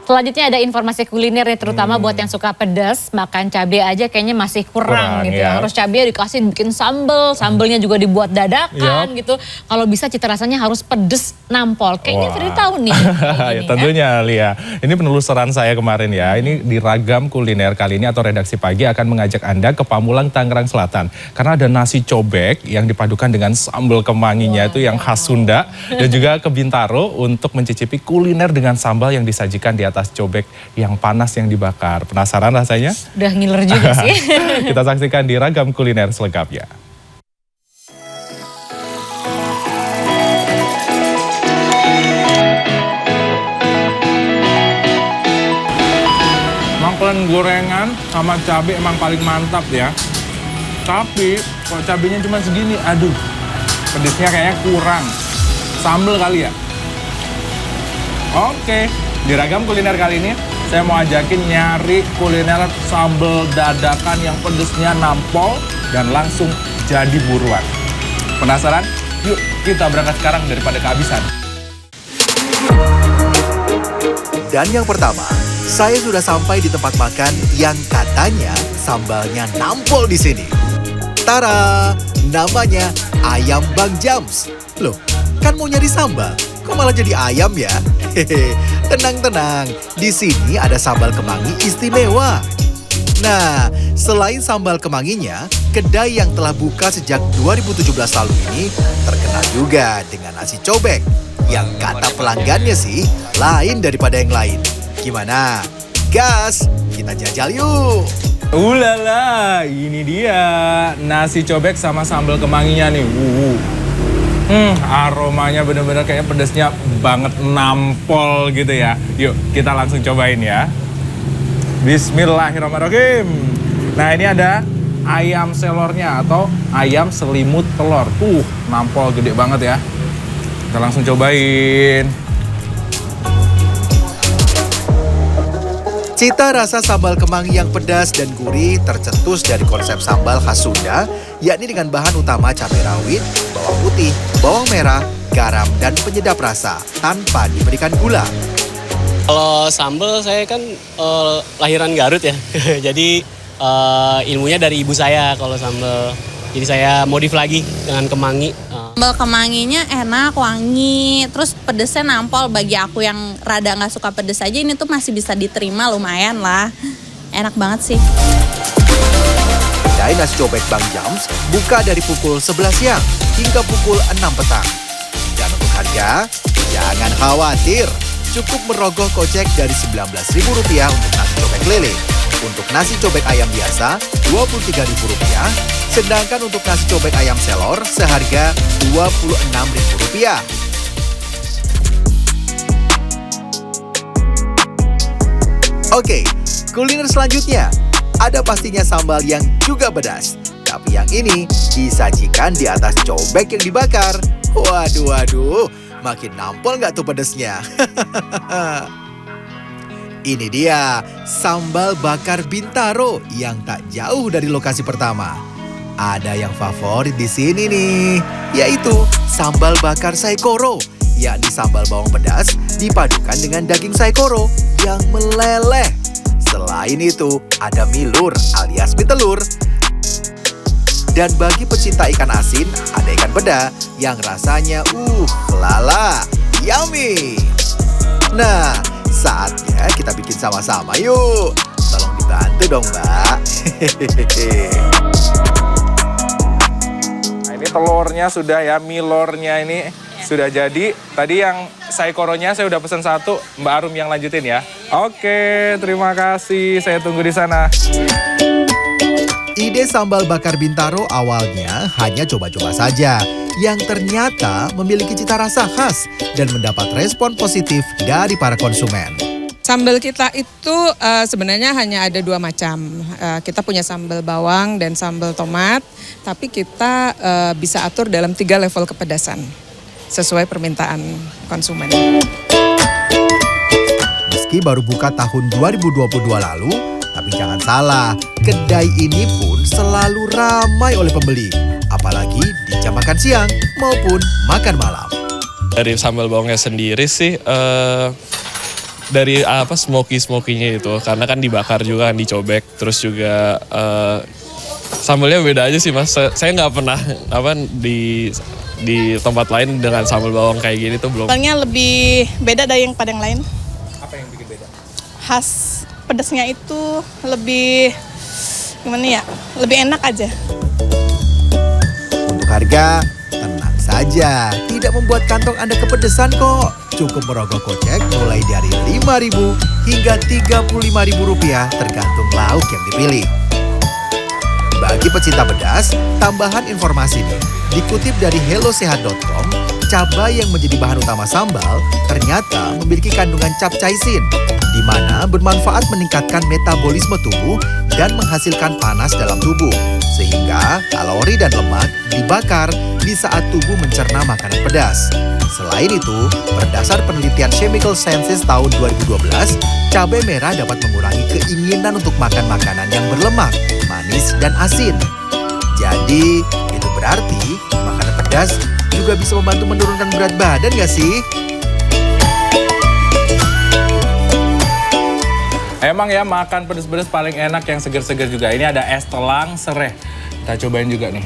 Selanjutnya ada informasi kuliner nih, terutama buat yang suka pedas, makan cabai aja kayaknya masih kurang gitu ya. Harus cabai dikasih bikin sambel, sambelnya juga dibuat dadakan gitu. Kalau bisa cita rasanya harus pedes nampol. Kayaknya Firly tahu nih. Ya, tentunya Lia. Ini penelusuran saya kemarin ya. Ini di Ragam Kuliner kali ini atau Redaksi Pagi akan mengajak Anda ke Pamulang, Tangerang Selatan. Karena ada nasi cobek yang dipadukan dengan sambal kemanginya itu yang khas Sunda. Dan juga ke Bintaro untuk mencicipi kuliner dengan sambal yang disajikan di atas cobek yang panas yang dibakar. Penasaran rasanya? Udah ngiler juga sih. Kita saksikan di Ragam Kuliner selengkapnya. Mangkulan gorengan sama cabai emang paling mantap ya. Tapi kalau cabainya cuma segini, aduh, pedesnya kayaknya kurang. Sambal kali ya. Oke. Di Ragam Kuliner kali ini, saya mau ajakin nyari kuliner sambal dadakan yang pedesnya nampol dan langsung jadi buruan. Penasaran? Yuk kita berangkat sekarang daripada kehabisan. Dan yang pertama, saya sudah sampai di tempat makan yang katanya sambalnya nampol di sini. Tara, namanya Ayam Bang Jams. Loh, kan mau nyari sambal? Kok malah jadi ayam ya? Hehe, tenang-tenang. Di sini ada sambal kemangi istimewa. Nah, selain sambal kemanginya, kedai yang telah buka sejak 2017 lalu ini terkenal juga dengan nasi cobek. Yang kata pelanggannya sih, lain daripada yang lain. Gimana? Gas, kita jajal yuk! Ulala, ini dia nasi cobek sama sambal kemanginya nih. Aromanya bener-bener kayak pedasnya banget nampol gitu ya. Yuk kita langsung cobain ya. Bismillahirrahmanirrahim. Nah ini ada ayam selornya atau ayam selimut telur. Nampol gede banget ya. Kita langsung cobain. Cita rasa sambal kemangi yang pedas dan gurih tercetus dari konsep sambal khas Sunda, yakni dengan bahan utama cabai rawit, bawang putih, bawang merah, garam, dan penyedap rasa tanpa diberikan gula. Kalau sambal saya kan lahiran Garut ya, jadi ilmunya dari ibu saya kalau sambal. Jadi saya modif lagi dengan kemangi. Sambal kemanginya enak, wangi, terus pedesnya nampol. Bagi aku yang rada nggak suka pedes aja ini tuh masih bisa diterima, lumayan lah. Enak banget sih. Kedai nasi cobek Bang Jams buka dari pukul 11 siang hingga pukul 6 petang. Dan untuk harga, jangan khawatir. Cukup merogoh kocek dari Rp19.000 untuk nasi cobek lele. Untuk nasi cobek ayam biasa, Rp23.000. Sedangkan untuk nasi cobek ayam selor seharga Rp26.000. Oke, kuliner selanjutnya. Ada pastinya sambal yang juga pedas. Tapi yang ini disajikan di atas cobek yang dibakar. Waduh, makin nampol nggak tuh pedesnya? Ini dia sambal bakar Bintaro yang tak jauh dari lokasi pertama. Ada yang favorit di sini nih, yaitu sambal bakar saikoro, yakni sambal bawang pedas dipadukan dengan daging saikoro yang meleleh. Selain itu, ada mie lur alias mie telur. Dan bagi pecinta ikan asin, ada ikan peda yang rasanya lala, yummy. Nah, saatnya kita bikin sama-sama yuk. Tolong dibantu dong, Mbak. Nah, ini telurnya sudah ya, milornya ini sudah jadi. Tadi yang saikoronya saya udah pesan satu, Mbak Arum yang lanjutin ya. Oke, terima kasih. Saya tunggu di sana. Ide sambal bakar Bintaro awalnya hanya coba-coba saja, yang ternyata memiliki cita rasa khas dan mendapat respon positif dari para konsumen. Sambal kita itu sebenarnya hanya ada dua macam. Kita punya sambal bawang dan sambal tomat, tapi kita bisa atur dalam 3 level kepedasan sesuai permintaan konsumen. Meski baru buka tahun 2022 lalu, tapi jangan salah, kedai ini pun selalu ramai oleh pembeli, apalagi di jam makan siang maupun makan malam. Dari sambal bawangnya sendiri sih dari smoky-smokinya itu, karena kan dibakar juga kan, dicobek, terus juga sambelnya beda aja sih Mas. Saya nggak pernah di tempat lain dengan sambal bawang kayak gini tuh belum. Sambalnya lebih beda dari yang Padang lain. Apa yang bikin beda? Khas pedasnya itu lebih gimana ya? Lebih enak aja. Untuk harga, tenang saja, tidak membuat kantong Anda kepedesan kok. Cukup merogoh kocek mulai dari Rp5.000 hingga Rp35.000 tergantung lauk yang dipilih. Bagi pecinta pedas, tambahan informasi nih. Dikutip dari hellosehat.com, cabai yang menjadi bahan utama sambal ternyata memiliki kandungan capsaicin, di mana bermanfaat meningkatkan metabolisme tubuh dan menghasilkan panas dalam tubuh. Sehingga kalori dan lemak dibakar di saat tubuh mencerna makanan pedas. Selain itu, berdasar penelitian Chemical Sciences tahun 2012, cabai merah dapat mengurangi keinginan untuk makan makanan yang berlemak, manis, dan asin. Jadi, itu berarti makanan pedas juga bisa membantu menurunkan berat badan gak sih? Emang ya makan pedas-pedas paling enak yang seger-seger juga. Ini ada es telang sereh. Kita cobain juga nih.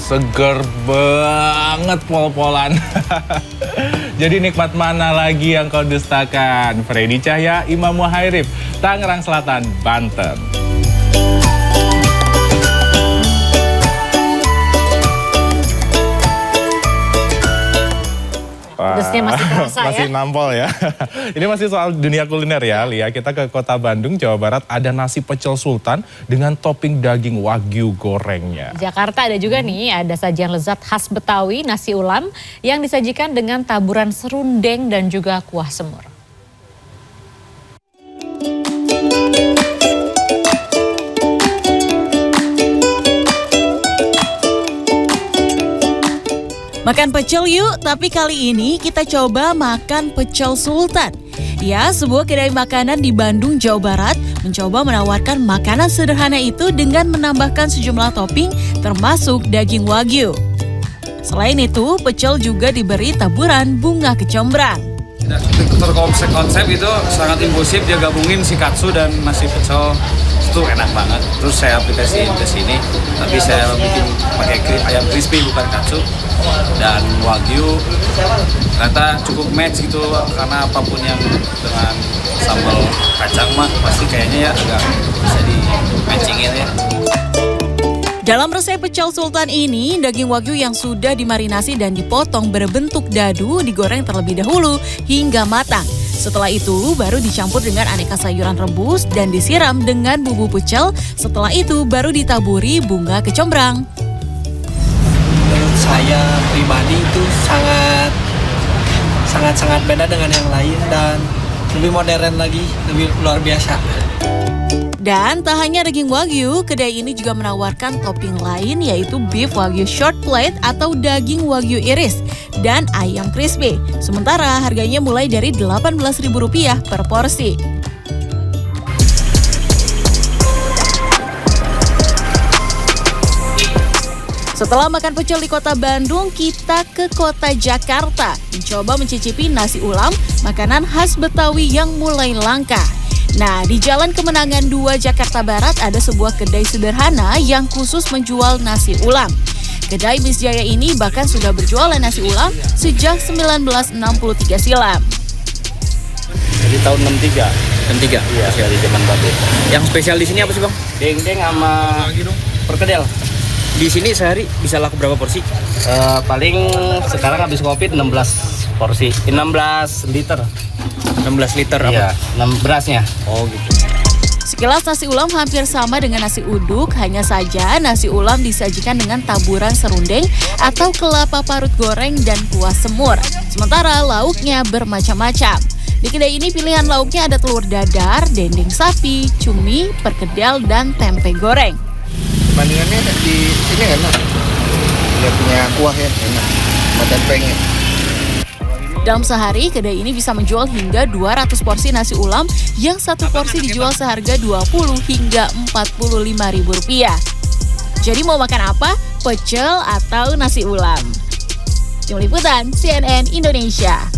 Seger banget pol-polan. Jadi nikmat mana lagi yang kau dustakan? Freddy Cahya, Imam Muhairib, Tangerang Selatan, Banten. Pedasnya masih terasa masih ya. nampol ya. Ini masih soal dunia kuliner ya, Lia. Kita ke Kota Bandung, Jawa Barat, ada nasi pecel sultan dengan topping daging wagyu gorengnya. Jakarta ada juga nih, ada sajian lezat khas Betawi, nasi ulam yang disajikan dengan taburan serundeng dan juga kuah semur. Makan pecel yuk, tapi kali ini kita coba makan pecel sultan. Ya, sebuah kedai makanan di Bandung, Jawa Barat mencoba menawarkan makanan sederhana itu dengan menambahkan sejumlah topping termasuk daging wagyu. Selain itu, pecel juga diberi taburan bunga kecombrang. Konsep itu sangat impulsif, dia gabungin shikatsu dan nasi pecel. Itu enak banget. Terus saya aplikasiin ke sini, tapi saya bikin pakai ayam crispy bukan katsu dan wagyu. Ternyata cukup match gitu, karena apapun yang dengan sambal kacang mah pasti kayaknya ya agak bisa di matchingin ya. Dalam resep pecel sultan ini, daging wagyu yang sudah dimarinasi dan dipotong berbentuk dadu digoreng terlebih dahulu hingga matang. Setelah itu baru dicampur dengan aneka sayuran rebus dan disiram dengan bumbu pecel. Setelah itu baru ditaburi bunga kecombrang. Menurut saya pribadi itu sangat beda dengan yang lain dan lebih modern lagi, lebih luar biasa. Dan tak hanya daging wagyu, kedai ini juga menawarkan topping lain yaitu beef wagyu short plate atau daging wagyu iris dan ayam crispy. Sementara harganya mulai dari Rp18.000 per porsi. Setelah makan pecel di kota Bandung, kita ke kota Jakarta mencoba mencicipi nasi ulam, makanan khas Betawi yang mulai langka. Nah, di Jalan Kemenangan 2 Jakarta Barat ada sebuah kedai sederhana yang khusus menjual nasi ulam. Kedai Miss Jaya ini bahkan sudah berjualan nasi ulam sejak 1963 silam. Jadi tahun 63. Iya, dari zaman Babe. Yang spesial di sini apa sih, Bang? Dendeng sama perkedel. Di sini sehari bisa laku berapa porsi? Paling sekarang habis Covid 16 porsi, 16 liter. 16 liter apa? Iya, 6 berasnya. Oh gitu. Sekilas nasi ulam hampir sama dengan nasi uduk, hanya saja nasi ulam disajikan dengan taburan serundeng atau kelapa parut goreng dan kuah semur. Sementara lauknya bermacam-macam. Di kedai ini pilihan lauknya ada telur dadar, dendeng sapi, cumi, perkedel, dan tempe goreng. Bandingannya di sini enak. Dia punya kuah ya enak, sama tempenya. Dalam sehari, kedai ini bisa menjual hingga 200 porsi nasi ulam yang satu porsi dijual seharga Rp20 hingga Rp45.000. Jadi mau makan apa? Pecel atau nasi ulam? Tim Liputan CNN Indonesia.